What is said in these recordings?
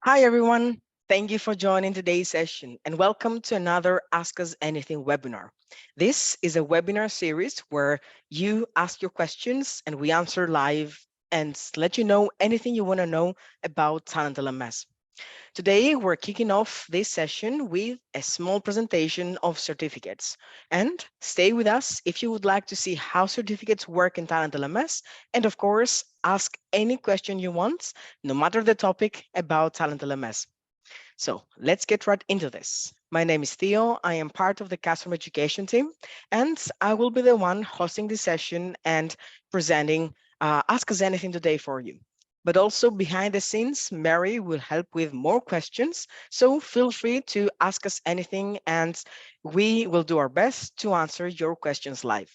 Hi, everyone. Thank you for joining today's session and welcome to another Ask Us Anything webinar. This is a webinar series where you ask your questions and we answer live and let you know anything you want to know about TalentLMS. Today, we're kicking off this session with a small presentation of certificates. And stay with us if you would like to see how certificates work in TalentLMS. And of course, ask any question you want, no matter the topic about TalentLMS. So let's get right into this. My name is Theo. I am part of the customer education team, and I will be the one hosting this session and presenting Ask Us Anything today for you. But also behind the scenes, Mary will help with more questions. So feel free to ask us anything, and we will do our best to answer your questions live.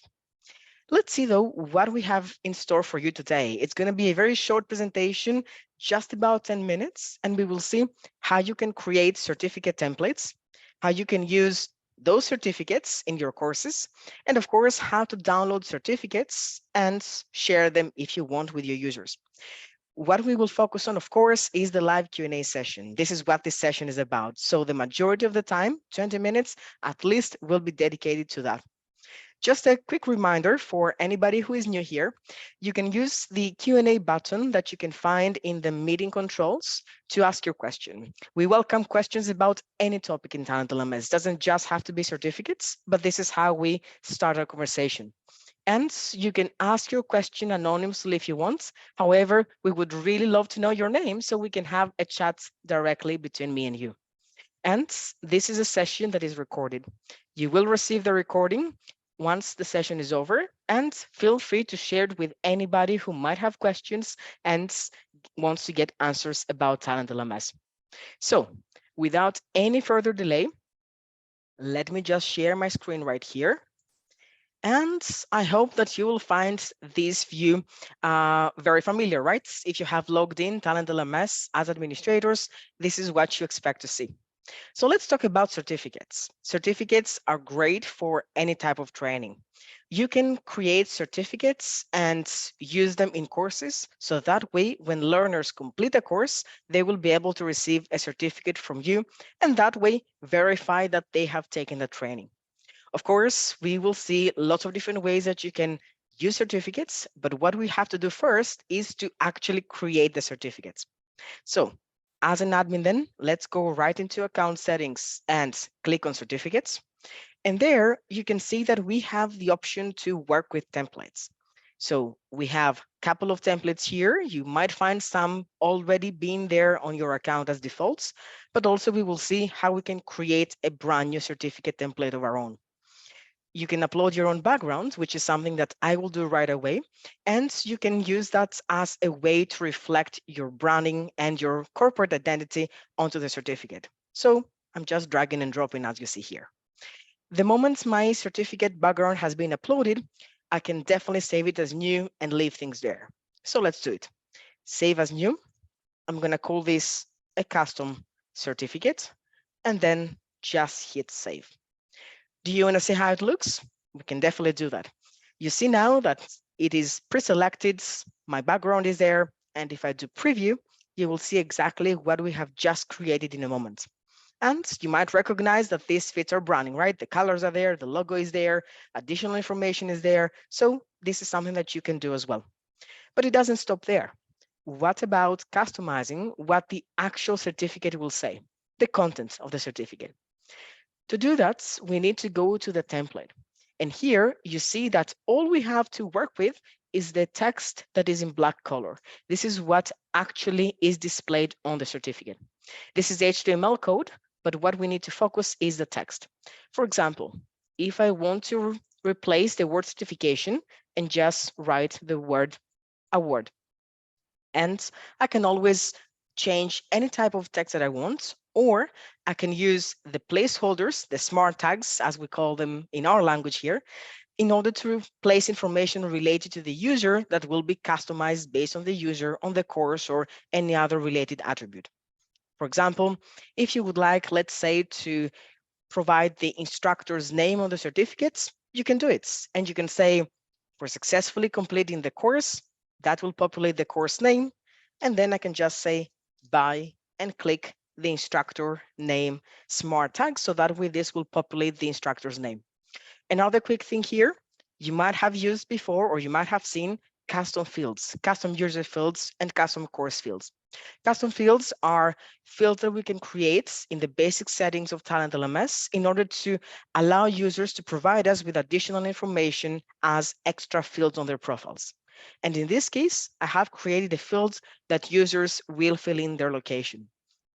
Let's see though what we have in store for you today. It's going to be a very short presentation, just about 10 minutes, and we will see how you can create certificate templates, how you can use those certificates in your courses, and of course, how to download certificates and share them if you want with your users. What we will focus on, of course, is the live Q&A session. This is what this session is about. So the majority of the time, 20 minutes at least, will be dedicated to that. Just a quick reminder for anybody who is new here, you can use the Q&A button that you can find in the meeting controls to ask your question. We welcome questions about any topic in TalentLMS. It doesn't just have to be certificates, but this is how we start our conversation. And you can ask your question anonymously if you want. However, we would really love to know your name so we can have a chat directly between me and you. And this is a session that is recorded. You will receive the recording once the session is over, and feel free to share it with anybody who might have questions and wants to get answers about TalentLMS. So without any further delay, let me just share my screen right here. And I hope that you will find this view very familiar, right? If you have logged in TalentLMS as administrators, this is what you expect to see. So let's talk about certificates. Certificates are great for any type of training. You can create certificates and use them in courses. So that way, when learners complete a course, they will be able to receive a certificate from you, and that way verify that they have taken the training. Of course, we will see lots of different ways that you can use certificates, but what we have to do first is to actually create the certificates. So as an admin then, let's go right into account settings and click on certificates. And there you can see that we have the option to work with templates. So we have a couple of templates here. You might find some already being there on your account as defaults, but also we will see how we can create a brand new certificate template of our own. You can upload your own background, which is something that I will do right away. And you can use that as a way to reflect your branding and your corporate identity onto the certificate. So I'm just dragging and dropping as you see here. The moment my certificate background has been uploaded, I can definitely save it as new and leave things there. So let's do it. Save as new. I'm going to call this a custom certificate and then just hit save. Do you want to see how it looks? We can definitely do that. You see now that it is pre-selected, my background is there, and if I do preview, you will see exactly what we have just created in a moment. And you might recognize that this fits our branding, right? The colors are there, the logo is there, additional information is there. So this is something that you can do as well. But it doesn't stop there. What about customizing what the actual certificate will say, the contents of the certificate? To do that, we need to go to the template. And here you see that all we have to work with is the text that is in black color. This is what actually is displayed on the certificate. This is HTML code, but what we need to focus is the text. For example, if I want to replace the word certification and just write the word award, and I can always change any type of text that I want, or I can use the placeholders, the smart tags, as we call them in our language here, in order to place information related to the user that will be customized based on the user, on the course, or any other related attribute. For example, if you would like, let's say, to provide the instructor's name on the certificates, you can do it. And you can say, for successfully completing the course, that will populate the course name. And then I can just say bye and click the instructor name smart tag, so that way this will populate the instructor's name. Another quick thing here, you might have used before, or you might have seen custom fields, custom user fields, and custom course fields. Custom fields are fields that we can create in the basic settings of TalentLMS in order to allow users to provide us with additional information as extra fields on their profiles. And in this case, I have created a field that users will fill in their location.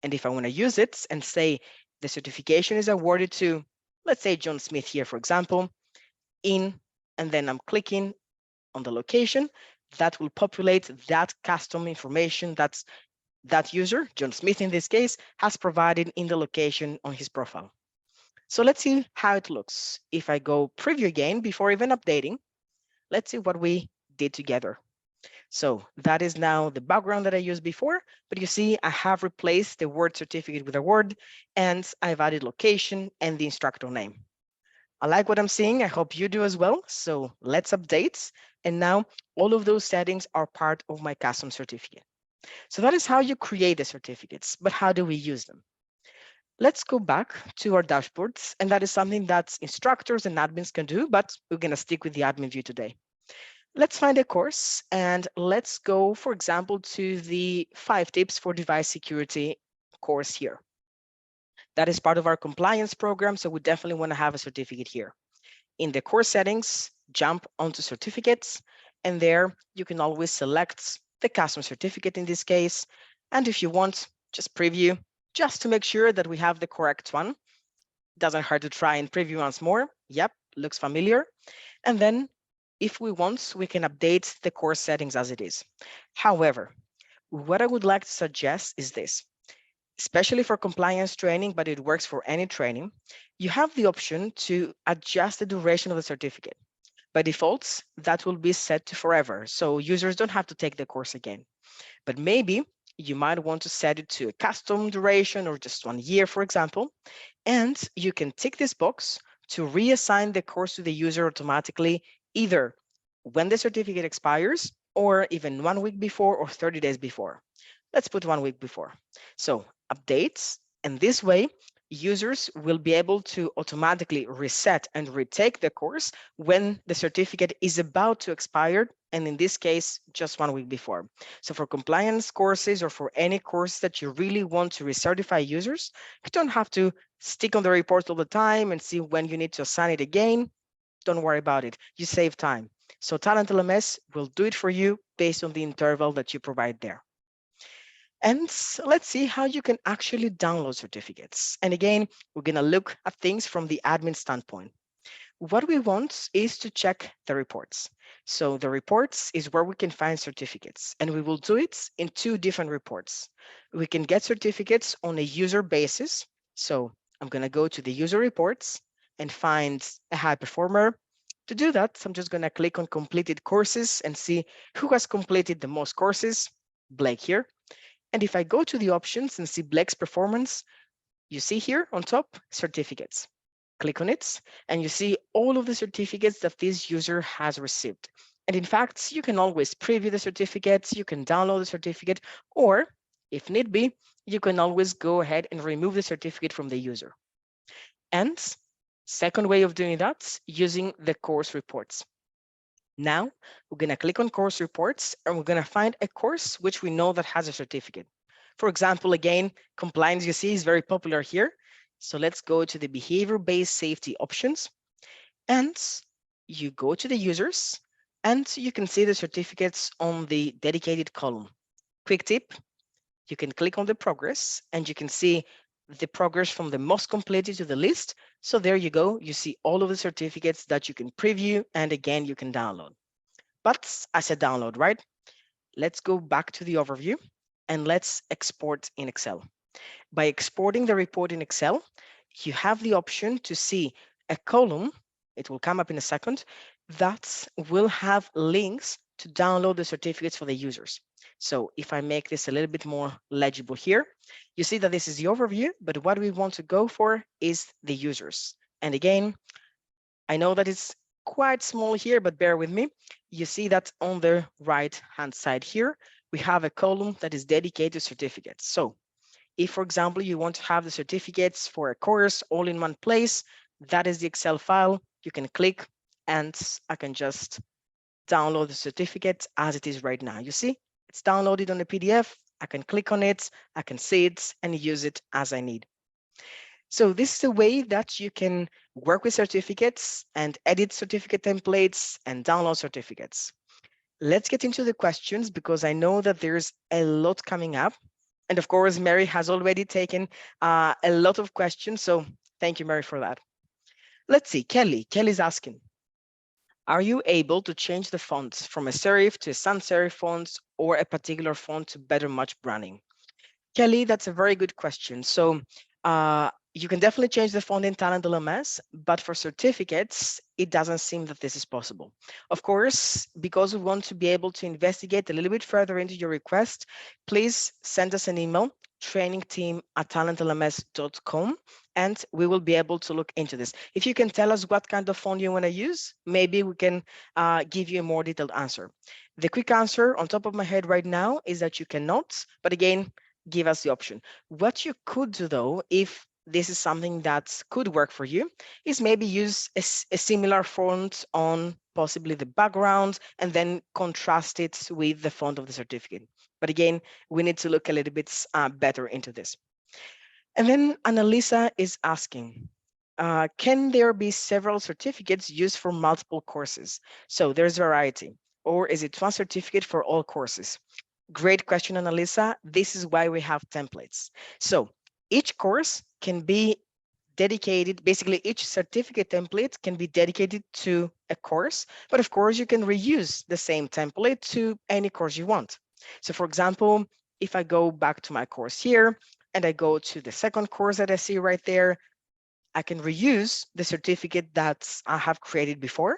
And if I want to use it and say the certification is awarded to, let's say, John Smith here, for example, and then I'm clicking on the location, that will populate that custom information that user, John Smith in this case, has provided in the location on his profile. So let's see how it looks. If I go preview again before even updating, let's see what we did together. So that is now the background that I used before, but you see I have replaced the word certificate with a word, and I've added location and the instructor name. I like what I'm seeing. I hope you do as well. So let's update. And now all of those settings are part of my custom certificate. So that is how you create the certificates, but how do we use them? Let's go back to our dashboards, and that is something that instructors and admins can do, but we're going to stick with the admin view today. Let's find a course, and let's go, for example, to the 5 tips for device security course here. That is part of our compliance program, so we definitely want to have a certificate here. In the course settings, jump onto certificates, and there you can always select the custom certificate in this case. And if you want, just preview, just to make sure that we have the correct one. Doesn't hurt to try and preview once more. Yep, looks familiar. And then if we want, we can update the course settings as it is. However, what I would like to suggest is this. Especially for compliance training, but it works for any training, you have the option to adjust the duration of the certificate. By default, that will be set to forever, so users don't have to take the course again. But maybe you might want to set it to a custom duration or just 1 year, for example, and you can tick this box to reassign the course to the user automatically, either when the certificate expires or even 1 week before or 30 days before. Let's put 1 week before. So updates, and this way users will be able to automatically reset and retake the course when the certificate is about to expire, and in this case, just 1 week before. So for compliance courses or for any course that you really want to recertify users, you don't have to stick on the report all the time and see when you need to assign it again. Don't worry about it. You save time. So TalentLMS will do it for you based on the interval that you provide there. And let's see how you can actually download certificates. And again, we're going to look at things from the admin standpoint. What we want is to check the reports. So the reports is where we can find certificates, and we will do it in 2 different reports. We can get certificates on a user basis. So I'm going to go to the user reports and find a high performer. To do that, I'm just going to click on completed courses and see who has completed the most courses, Blake here. And if I go to the options and see Blake's performance, you see here on top, certificates. Click on it, and you see all of the certificates that this user has received. And in fact, you can always preview the certificates, you can download the certificate, or if need be, you can always go ahead and remove the certificate from the user. And second way of doing that, using the course reports. Now, we're going to click on course reports, and we're going to find a course which we know that has a certificate. For example, again, compliance, you see, is very popular here. So let's go to the behavior-based safety options, and you go to the users, and you can see the certificates on the dedicated column. Quick tip, you can click on the progress, and you can see the progress from the most completed to the list. So there you go. You see all of the certificates that you can preview, and again, you can download. But I said download, right? Let's go back to the overview, and let's export in Excel. By exporting the report in Excel, you have the option to see a column, it will come up in a second, that will have links to download the certificates for the users. So if I make this a little bit more legible here, you see that this is the overview, but what we want to go for is the users. And again, I know that it's quite small here, but bear with me. You see that on the right-hand side here, we have a column that is dedicated to certificates. So If, for example, you want to have the certificates for a course all in one place, that is the Excel file. You can click and I can just download the certificate as it is right now. You see, it's downloaded on the PDF. I can click on it, I can see it and use it as I need. So this is a way that you can work with certificates and edit certificate templates and download certificates. Let's get into the questions because I know that there's a lot coming up. And of course, Mary has already taken a lot of questions. So thank you, Mary, for that. Let's see, Kelly's asking, are you able to change the fonts from a serif to a sans serif font or a particular font to better match branding? Kelly, that's a very good question. So you can definitely change the font in TalentLMS, but for certificates, it doesn't seem that this is possible. Of course, because we want to be able to investigate a little bit further into your request, please send us an email, trainingteam@talentlms.com, and we will be able to look into this. If you can tell us what kind of font you want to use, maybe we can give you a more detailed answer. The quick answer on top of my head right now is that you cannot, but again, give us the option. What you could do though, if this is something that could work for you, is maybe use a similar font on possibly the background and then contrast it with the font of the certificate. But again, we need to look a little bit better into this. And then Annalisa is asking, can there be several certificates used for multiple courses? So there's variety, or is it one certificate for all courses? Great question, Annalisa. This is why we have templates. So each course can be dedicated, basically each certificate template can be dedicated to a course, but of course you can reuse the same template to any course you want. So for example, if I go back to my course here and I go to the second course that I see right there, I can reuse the certificate that I have created before.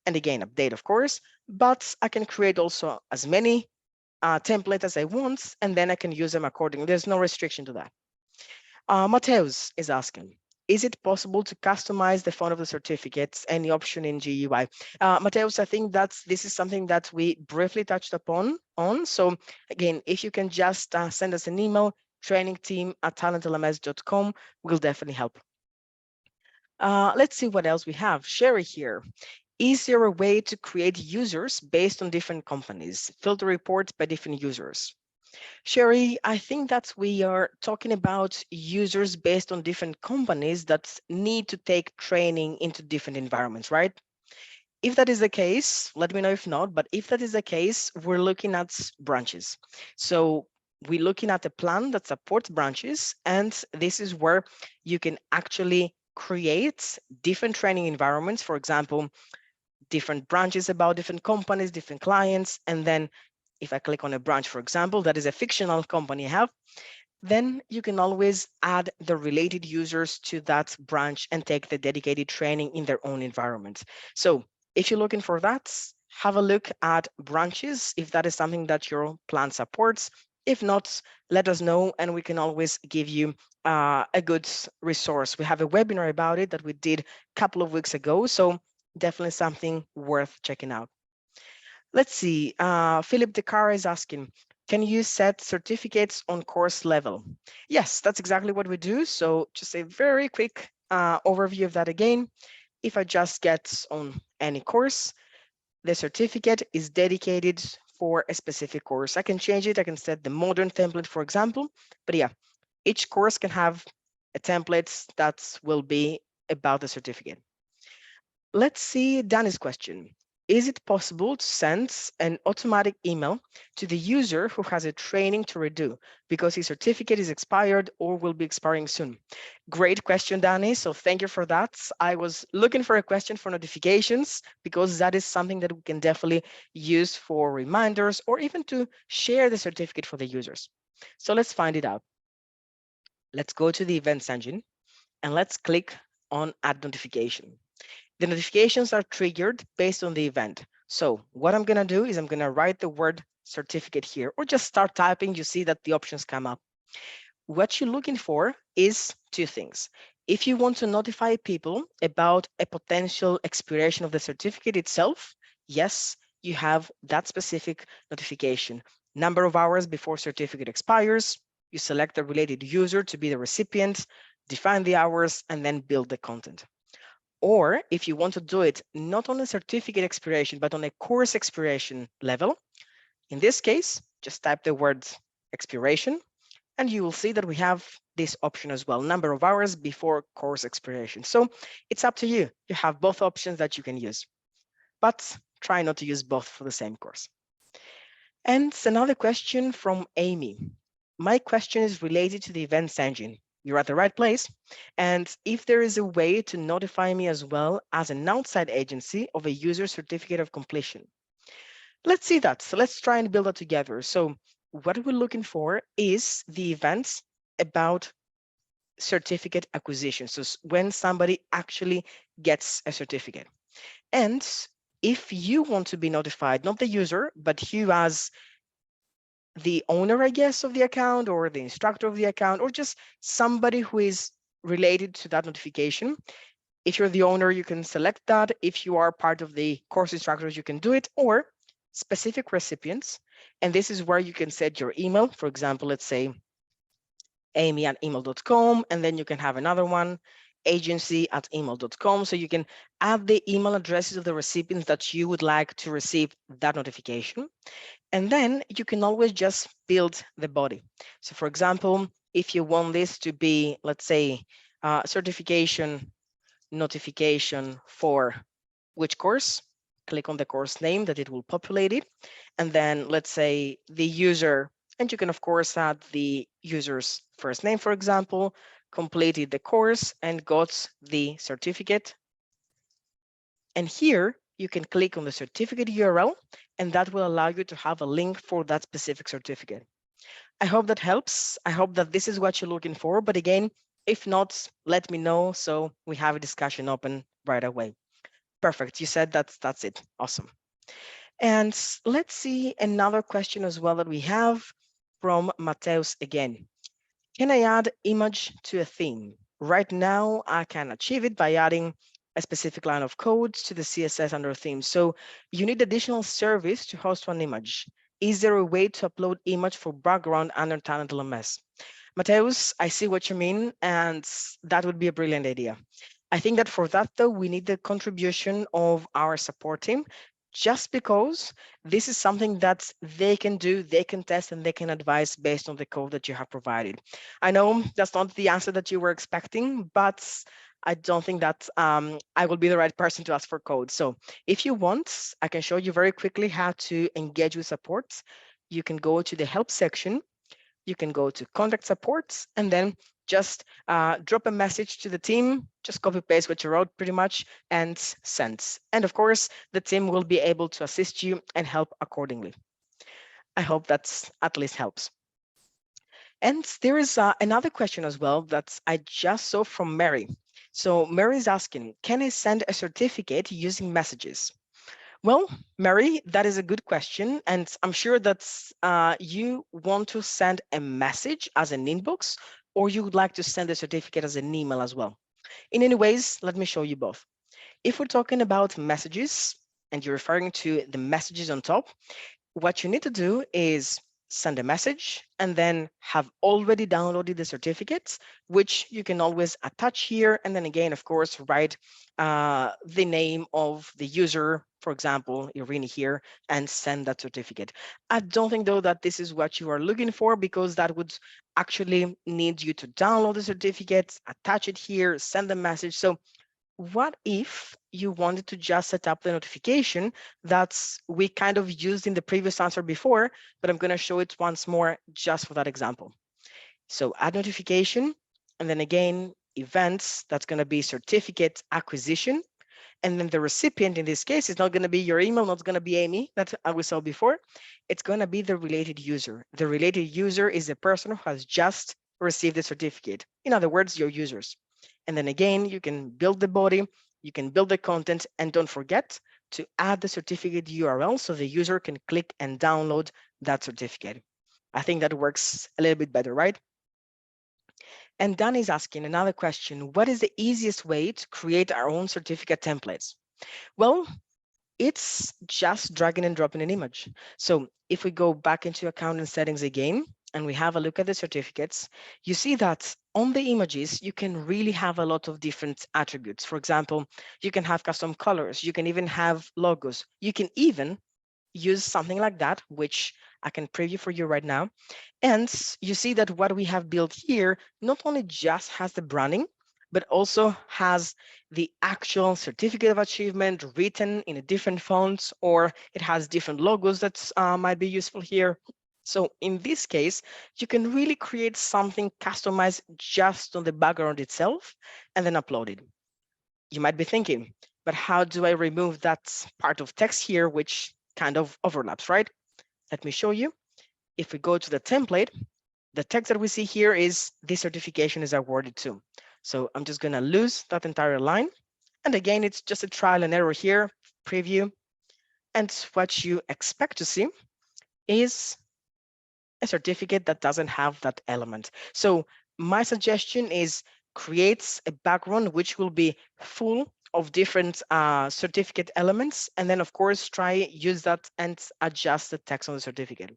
And again, update, of course, but I can create also as many template as I want, and then I can use them accordingly. There's no restriction to that. Mateus is asking, is it possible to customize the font of the certificates? Any option in GUI? Mateus, I think this is something that we briefly touched upon. So again, if you can just send us an email, trainingteam@talentlms.com, will definitely help. Let's see what else we have. Sherry here. Is there a way to create users based on different companies, filter reports by different users? Sherry, I think that we are talking about users based on different companies that need to take training into different environments, right? If that is the case, let me know if not, but if that is the case, we're looking at branches. So we're looking at a plan that supports branches, and this is where you can actually create different training environments. For example, different branches about different companies, different clients. And then if I click on a branch, for example, that is a fictional company I have, then you can always add the related users to that branch and take the dedicated training in their own environment. So if you're looking for that, have a look at branches if that is something that your plan supports. If not, let us know and we can always give you a good resource. We have a webinar about it that we did a couple of weeks ago. So definitely something worth checking out. Let's see, Philip Decara is asking, can you set certificates on course level? Yes, that's exactly what we do. So just a very quick overview of that again. If I just get on any course, the certificate is dedicated for a specific course. I can change it. I can set the modern template, for example. But yeah, each course can have a template that will be about the certificate. Let's see Danny's question. Is it possible to send an automatic email to the user who has a training to redo because his certificate is expired or will be expiring soon? Great question, Danny. So thank you for that. I was looking for a question for notifications because that is something that we can definitely use for reminders or even to share the certificate for the users. So let's find it out. Let's go to the events engine and let's click on add notification. The notifications are triggered based on the event. So what I'm going to do is I'm going to write the word certificate here or just start typing. You see that the options come up. What you're looking for is two things. If you want to notify people about a potential expiration of the certificate itself, yes, you have that specific notification. Number of hours before certificate expires, you select the related user to be the recipient, define the hours, and then build the content. Or if you want to do it not on a certificate expiration, but on a course expiration level, in this case, just type the word expiration, and you will see that we have this option as well, number of hours before course expiration. So it's up to you. You have both options that you can use, but try not to use both for the same course. And another question from Amy. My question is related to the events engine. You're at the right place. And if there is a way to notify me as well as an outside agency of a user certificate of completion. Let's see that. So let's try and build that together. So what we're looking for is the events about certificate acquisition. So when somebody actually gets a certificate. And if you want to be notified, not the user, but you as the owner, I guess, of the account or the instructor of the account, or just somebody who is related to that notification. If you're the owner, you can select that. If you are part of the course instructors, you can do it, or specific recipients. And this is where you can set your email. For example, let's say amy@email.com, and then you can have another one, agency@email.com. So you can add the email addresses of the recipients that you would like to receive that notification. And then you can always just build the body. So for example, if you want this to be, let's say, certification notification for which course, click on the course name that it will populate it. And then let's say the user, and you can of course add the user's first name, for example, completed the course and got the certificate. And here you can click on the certificate URL, and that will allow you to have a link for that specific certificate. I hope that helps. I hope that this is what you're looking for. But again, if not, let me know so we have a discussion open right away. Perfect. You said that's it. Awesome. And let's see another question as well that we have from Mateus again. Can I add image to a theme? Right now, I can achieve it by adding a specific line of code to the CSS under theme. So you need additional service to host one image. Is there a way to upload image for background under TalentLMS? Mateus, I see what you mean, and that would be a brilliant idea. I think that for that, though, we need the contribution of our support team, just because this is something that they can do, they can test, and they can advise based on the code that you have provided. I know that's not the answer that you were expecting, but I don't think that I will be the right person to ask for code. So if you want, I can show you very quickly how to engage with support. You can go to the help section, you can go to contact supports, and then just drop a message to the team, just copy paste what you wrote pretty much and send. And of course, the team will be able to assist you and help accordingly. I hope that at least helps. And there is another question as well that I just saw from Mary. So Mary is asking, can I send a certificate using messages? Well, Mary, that is a good question. And I'm sure that you want to send a message as an inbox, or you would like to send a certificate as an email as well. In any ways, let me show you both. If we're talking about messages and you're referring to the messages on top, what you need to do is send a message and then have already downloaded the certificates, which you can always attach here. And then again, of course, write the name of the user, for example, Irene here, and send that certificate. I don't think though that this is what you are looking for, because that would actually need you to download the certificates, attach it here, send the message. So what if you wanted to just set up the notification that we kind of used in the previous answer before, but I'm going to show it once more just for that example. So add notification, and then again, events, that's going to be certificate acquisition. And then the recipient in this case is not going to be your email, not going to be Amy, that we saw before. It's going to be the related user. The related user is the person who has just received the certificate. In other words, your users. And then again, you can build the body, you can build the content, and don't forget to add the certificate URL so the user can click and download that certificate. I think that works a little bit better, right? And Dan is asking another question. What is the easiest way to create our own certificate templates? Well, it's just dragging and dropping an image. So if we go back into account and settings again, and we have a look at the certificates, you see that on the images, you can really have a lot of different attributes. For example, you can have custom colors, you can even have logos, you can even use something like that, which I can preview for you right now. And you see that what we have built here not only just has the branding, but also has the actual certificate of achievement written in a different fonts, or it has different logos that might be useful here. So in this case, you can really create something customized just on the background itself and then upload it. You might be thinking, but how do I remove that part of text here, which kind of overlaps, right? Let me show you. If we go to the template, the text that we see here is this certification is awarded to. So I'm just going to lose that entire line. And again, it's just a trial and error here, preview. And what you expect to see is a certificate that doesn't have that element. So my suggestion is create a background which will be full of different certificate elements. And then of course, try use that and adjust the text on the certificate.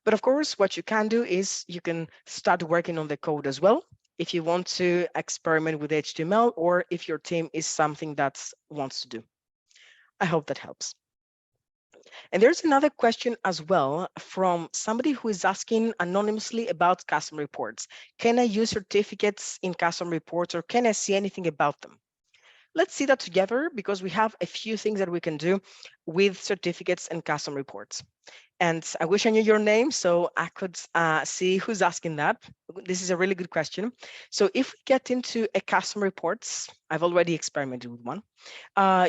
But of course, what you can do is you can start working on the code as well if you want to experiment with HTML or if your team is something that wants to do. I hope that helps. And there's another question as well from somebody who is asking anonymously about custom reports. Can I use certificates in custom reports or can I see anything about them? Let's see that together because we have a few things that we can do with certificates and custom reports. And I wish I knew your name so I could see who's asking that. This is a really good question. So if we get into a custom reports, I've already experimented with one.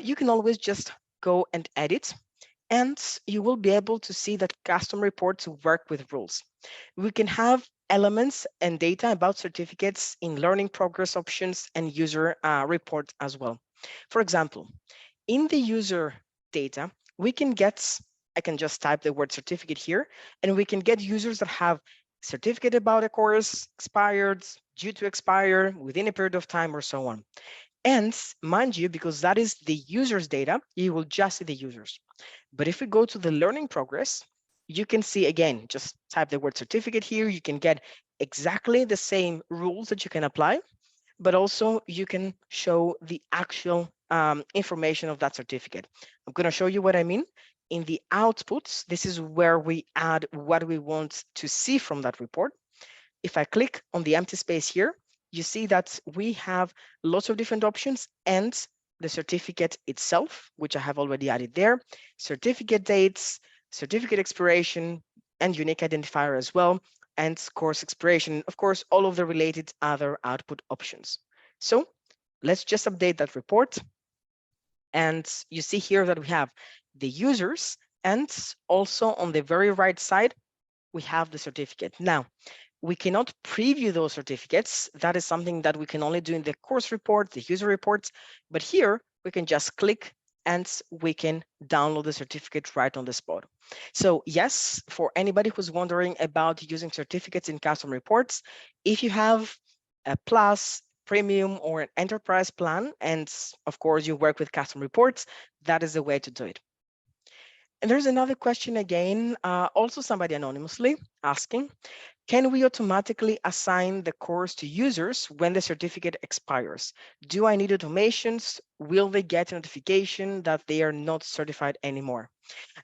You can always just go and edit, and you will be able to see that custom reports work with rules. We can have elements and data about certificates in learning progress options and user reports as well. For example, in the user data, we can get, I can just type the word certificate here, and we can get users that have certificate about a course, expired, due to expire, within a period of time, or so on. And mind you, because that is the user's data, you will just see the users. But if we go to the learning progress, you can see again, just type the word certificate here, you can get exactly the same rules that you can apply, but also you can show the actual information of that certificate. I'm going to show you what I mean. In the outputs, this is where we add what we want to see from that report. If I click on the empty space here, you see that we have lots of different options and the certificate itself, which I have already added there, certificate dates, certificate expiration, and unique identifier as well, and course expiration, of course, all of the related other output options. So let's just update that report. And you see here that we have the users, and also on the very right side, we have the certificate. Now, we cannot preview those certificates. That is something that we can only do in the course report, the user reports. But here we can just click and we can download the certificate right on the spot. So yes, for anybody who's wondering about using certificates in custom reports, if you have a plus, premium, or an enterprise plan, and of course you work with custom reports, that is the way to do it. And there's another question again, also somebody anonymously asking, can we automatically assign the course to users when the certificate expires? Do I need automations? Will they get a notification that they are not certified anymore?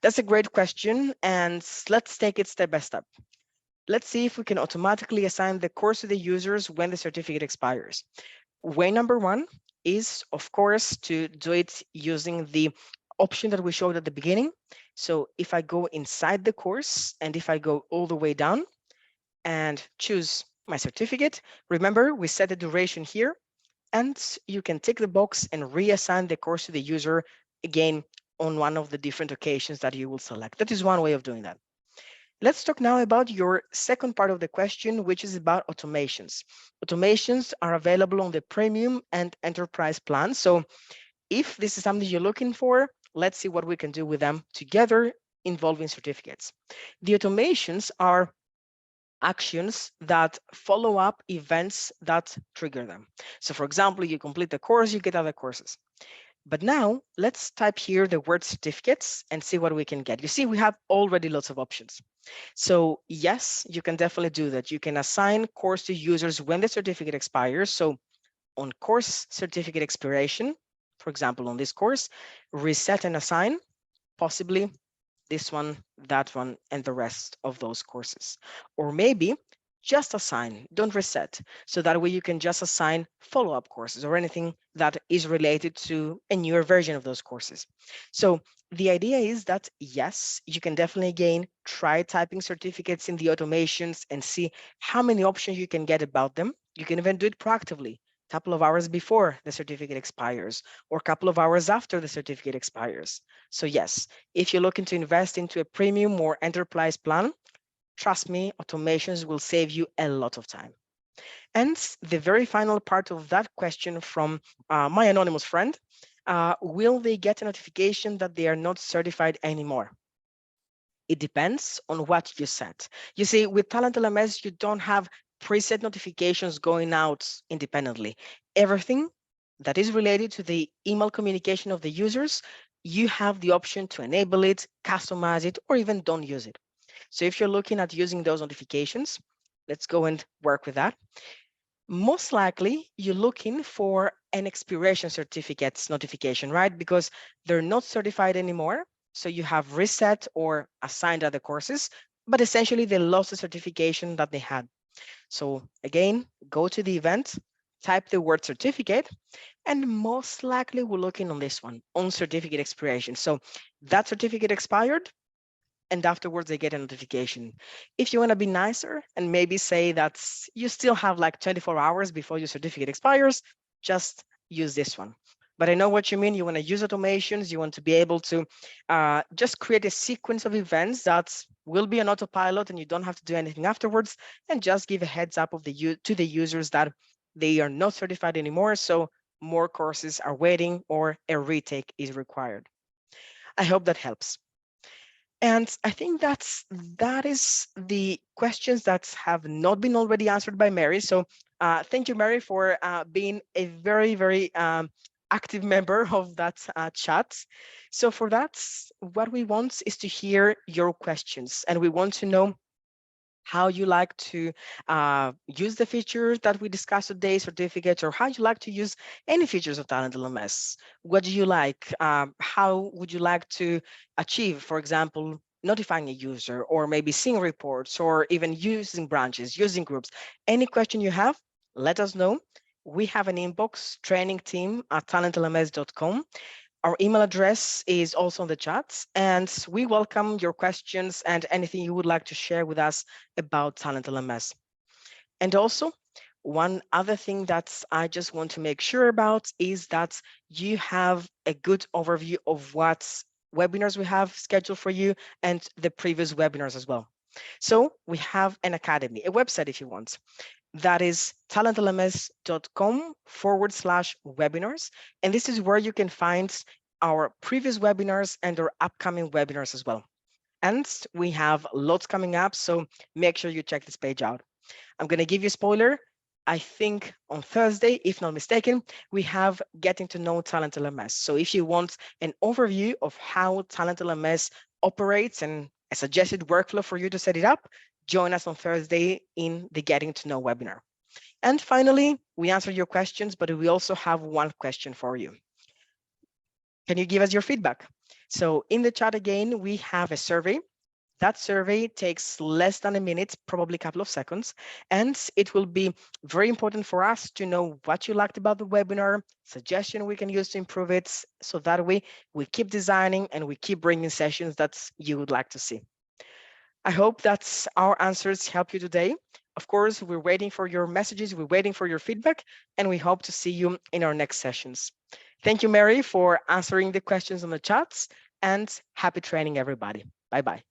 That's a great question, and let's take it step by step. Let's see if we can automatically assign the course to the users when the certificate expires. Way number one is, of course, to do it using the option that we showed at the beginning. So if I go inside the course and if I go all the way down, and choose my certificate. Remember, we set the duration here, and you can tick the box and reassign the course to the user again on one of the different occasions that you will select. That is one way of doing that. Let's talk now about your second part of the question, which is about automations. Automations are available on the premium and enterprise plans. So if this is something you're looking for, let's see what we can do with them together involving certificates. The automations are actions that follow up events that trigger them. So for example, you complete the course, you get other courses. But now let's type here the word certificates and see what we can get. You see, we have already lots of options. So yes, you can definitely do that. You can assign course to users when the certificate expires. So on course certificate expiration, for example, on this course, reset and assign, possibly this one, that one, and the rest of those courses. Or maybe just assign, don't reset. So that way you can just assign follow-up courses or anything that is related to a newer version of those courses. So the idea is that, yes, you can definitely again try typing certificates in the automations and see how many options you can get about them. You can even do it proactively, a couple of hours before the certificate expires or a couple of hours after the certificate expires. So yes, if you're looking to invest into a premium or enterprise plan, trust me, automations will save you a lot of time. And the very final part of that question from my anonymous friend, will they get a notification that they are not certified anymore? It depends on what you set. You see, with TalentLMS, you don't have preset notifications going out independently. Everything that is related to the email communication of the users, you have the option to enable it, customize it, or even don't use it. So if you're looking at using those notifications, let's go and work with that. Most likely you're looking for an expiration certificates notification, right? Because they're not certified anymore. So you have reset or assigned other courses, but essentially they lost the certification that they had. So again, go to the event, type the word certificate, and most likely we're looking on this one, on certificate expiration. So that certificate expired, and afterwards they get a notification. If you want to be nicer and maybe say that you still have like 24 hours before your certificate expires, just use this one. But I know what you mean. You want to use automations. You want to be able to just create a sequence of events that will be an autopilot and you don't have to do anything afterwards, and just give a heads up of to the users that they are not certified anymore. So more courses are waiting or a retake is required. I hope that helps. And I think that is the questions that have not been already answered by Mary. So thank you, Mary, for being a very, very active member of that chat. So for that, what we want is to hear your questions, and we want to know how you like to use the features that we discussed today, certificates, or how you like to use any features of TalentLMS. What do you like? How would you like to achieve, for example, notifying a user, or maybe seeing reports, or even using branches, using groups? Any question you have, let us know. We have an inbox, training team at talentlms.com. Our email address is also on the chat, and we welcome your questions and anything you would like to share with us about TalentLMS. And also, one other thing that I just want to make sure about is that you have a good overview of what webinars we have scheduled for you and the previous webinars as well. So we have an academy, a website if you want. That is talentlms.com/webinars. And this is where you can find our previous webinars and our upcoming webinars as well. And we have lots coming up, so make sure you check this page out. I'm going to give you a spoiler. I think on Thursday, if not mistaken, we have Getting to Know TalentLMS. So if you want an overview of how TalentLMS operates and a suggested workflow for you to set it up, join us on Thursday in the Getting to Know webinar. And finally, we answer your questions, but we also have one question for you. Can you give us your feedback? So in the chat again, we have a survey. That survey takes less than a minute, probably a couple of seconds, and it will be very important for us to know what you liked about the webinar, suggestion we can use to improve it, so that way we keep designing and we keep bringing sessions that you would like to see. I hope that our answers help you today. Of course, we're waiting for your messages, we're waiting for your feedback, and we hope to see you in our next sessions. Thank you, Mary, for answering the questions on the chats, and happy training, everybody. Bye-bye.